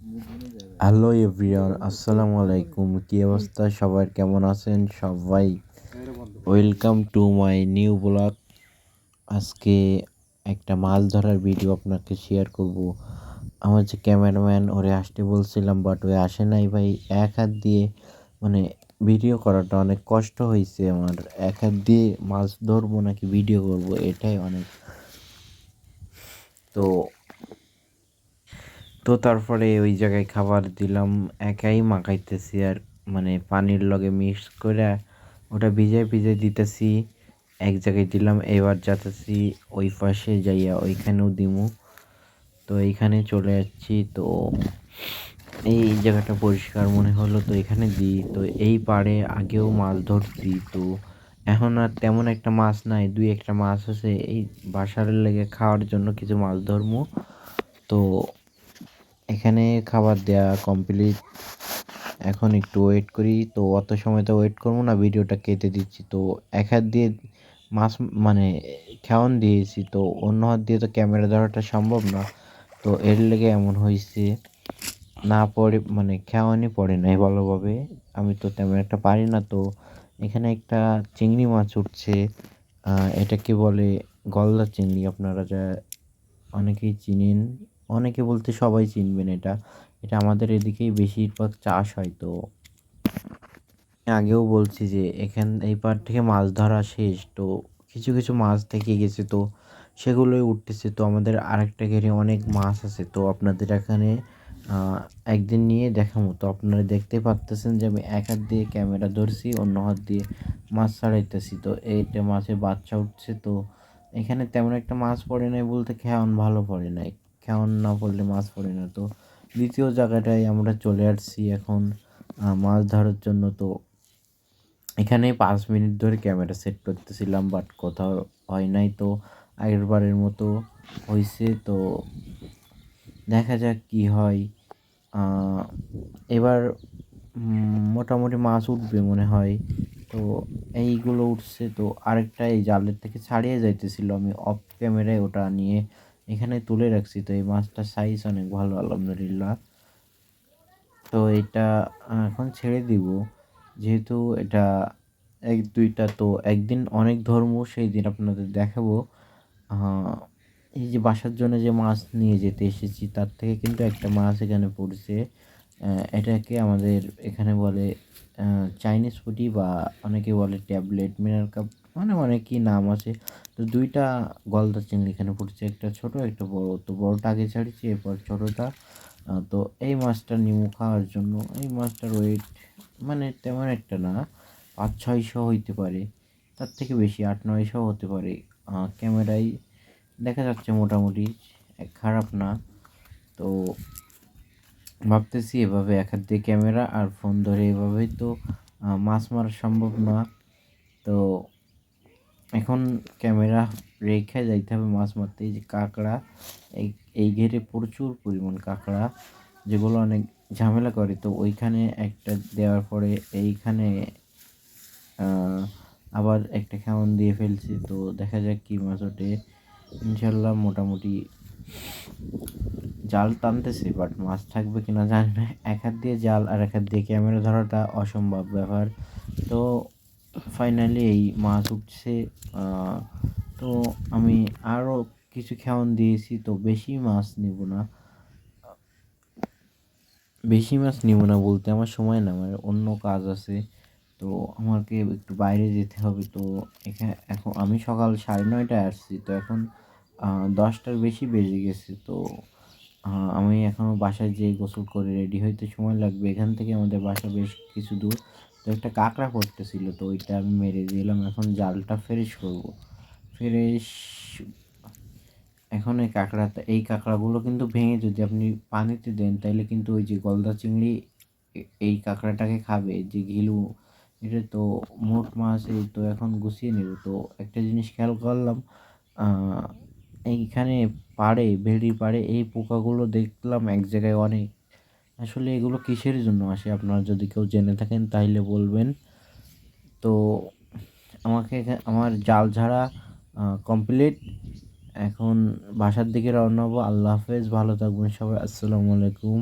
Hello everyone, আসসালামু আলাইকুম। কি অবস্থা সবার, কেমন আছেন সবাই? Welcome to my new blog. আজকে একটা মাছ ধরার ভিডিও আপনাকে শেয়ার করব। আমার যে ক্যামেরাম্যান, ওরে আসতে বলছিলাম বাট ওই আসে নাই ভাই। এক হাত দিয়ে মানে ভিডিও করাটা অনেক কষ্ট হয়েছে আমার। এক হাত দিয়ে মাছ ধরবো নাকি ভিডিও করব, এটাই অনেক। তো তো তারপরে ওই জায়গায় খাবার দিলাম, একাই মাখাইতেছি আর মানে পানির লগে মিক্স করে ওটা ভিজাই ভিজাই দিতেছি। এক জায়গায় দিলাম, এবার যাতেছি ওই পাশে যাইয়া ওইখানেও দিমু। তো এইখানে চলে যাচ্ছি। তো এই জায়গাটা পরিষ্কার মনে হলো, তো এখানে দিই। তো এই পাড়ে আগেও মাছ ধরছি, তো এখন আর তেমন একটা মাছ নাই, দুই একটা মাছ আছে। এই বাসার লেগে খাওয়ার জন্য কিছু মাছ ধরবো। তো এখানে খাবার দেয়া কমপ্লিট, এখন একটু ওয়েট করি। তো অত সময় তো ওয়েট করবো না, ভিডিওটা কেটে দিচ্ছি। তো এক হাত দিয়ে মাছ মানে খেওন দিয়েছি, তো অন্য হাত দিয়ে তো ক্যামেরা ধরাটা সম্ভব না। তো এর লেগে এমন হয়েছে, না পড়ে মানে খেওয়ানি পড়ে নাই ভালোভাবে। আমি তো তেমন একটা পারি না। তো এখানে একটা চিংড়ি মাছ উঠছে, এটাকে বলে গলদা চিংড়ি। আপনারা যা অনেকেই চিনেন, অনেকে বলতে সবাই চিনবেন। এটা এটা আমাদের এদিকেই বেশিরভাগ চাষ হয়। তো আগেও বলছি যে এই পার থেকে মাছ ধরা শেষ, তো কিছু কিছু মাছ থেকে গেছে, তো সেগুলোই উঠতেছে। তো আমাদের আরেকটা ঘেরে অনেক মাছ আছে, তো আপনাদের এখানে আহ, একদিন নিয়ে দেখাবো। তো আপনারা দেখতে পারতেছেন যে আমি এক হাত দিয়ে ক্যামেরা ধরছি, অন্য হাত দিয়ে মাছ ছাড়াইতেছি। তো এইটা মাছের বাচ্চা উঠছে। তো এখানে তেমন একটা মাছ পড়ে নাই বলতে, খেয়ন ভালো পড়ে নাই। খেয়ন না পড়লে মাছ পড়ে না। তো দ্বিতীয় জায়গাটায় আমরা চলে আসছি এখন মাছ ধরার জন্য। তো এখানে 5 মিনিট ধরে ক্যামেরা সেট করতেছিলাম, বাট কোথাও হয় নাই। তো আগের বারের মতো হয়েছে। তো দেখা যাক কি হয়। এবার মোটামুটি মাছ উঠবে মনে হয়। তো এইগুলো উঠছে। তো আরেকটা এই জালের থেকে ছাড়িয়ে যাইতেছিল, আমি অফ ক্যামেরায় ওটা নিয়ে এখানে তুলে রাখছি। তো এই মাছটার সাইজ অনেক ভালো, আলহামদুলিল্লাহ। তো এটা এখন ছেড়ে দিব, যেহেতু এটা এক দুইটা। তো একদিন অনেক ধর্ম, সেই দিন আপনাদের দেখাবো। আহ, এই যে বাসার জন্য যে মাছ নিয়ে যেতে এসেছি, তার থেকে কিন্তু একটা মাছ এখানে পড়ছে। এটাকে আমাদের এখানে বলে চাইনিজ পুঁটি, বা অনেকে বলে ট্যাবলেট, মিনার কাপ, মানে অনেকই নাম আছে। তো দুইটা গলদা চিংড়ি এখানে পড়ছে, একটা ছোট একটা বড়। তো বড়টা আগে ছাড়িয়েছি, এরপর ছোটটা। তো এই মাছটা নিমু খাওয়ার জন্য। এই মাছটার ওয়েট মানে তেমন একটা না, 500-600 হইতে পারে, তার থেকে বেশি 800-900 হতে পারে। ক্যামেরায় দেখা যাচ্ছে মোটামুটি খারাপ না। তো ভাবতেছি এভাবে এক হাত দিয়ে ক্যামেরা আর ফোন ধরে এভাবেই তো মাছ মারা সম্ভব না। তো এখন ক্যামেরা রেখে যাইতে হবে মাছ মারতে। এই যে কাঁকড়া, এই এই ঘেরে প্রচুর পরিমাণ কাঁকড়া, যেগুলো অনেক ঝামেলা করে। তো ওইখানে একটা দেওয়ার পরে এইখানে আবার একটা খেমন দিয়ে ফেলছি। তো দেখা যাক কি মাছ ওঠে। ইনশাল্লাহ মোটামুটি জাল টানতেছি, বাট মাছ থাকবে কিনা জানি না। এক হাত দিয়ে জাল আর এক হাত দিয়ে ক্যামেরা ধরাটা অসম্ভব ব্যাপার। তো ফাইনালি এই মাছ উঠছে। তো আমি আরও কিছু খেয়ন দিয়েছি। তো বেশি মাছ নিব না বলতে, আমার সময় না, আমার অন্য কাজ আছে। তো আমাকে একটু বাইরে যেতে হবে। তো এখানে এখন আমি সকাল 9:30টায় আসছি, তো এখন 10টার বেশি বেজে গেছে। তো আমি এখনও বাসায় যেয়ে গোসল করে রেডি হইতে সময় লাগবে। এখান থেকে আমাদের বাসা বেশ কিছু দূর। তো একটা কাঁকড়া পড়তেছিল, তো ওইটা আমি মেরে দিলাম। এখন জালটা ফ্রেশ করব। ফ্রেশ এখন এই কাঁকড়াগুলো কিন্তু ভেঙে যদি আপনি পানিতে দেন, তাইলে কিন্তু ওই যে গলদা চিংড়ি এই কাঁকড়াটাকে খাবে, যে ঘিলু। এটা তো মোট মাছ। এই তো এখন গুছিয়ে নেব। তো একটা জিনিস খেয়াল করলাম, এইখানে ভেড়ির পাড়ে এই পোকাগুলো দেখলাম এক জায়গায় অনেক। আসলে এগুলো কিসের জন্য আসে, আপনারা যদি কেউ জেনে থাকেন তাইলে বলবেন। তো আমার জাল ঝাড়া কমপ্লিট। এখন বাসার দিকে রওনা হবো। আল্লাহ হাফেজ, ভালো থাকবেন সবাই, আসসালামু আলাইকুম।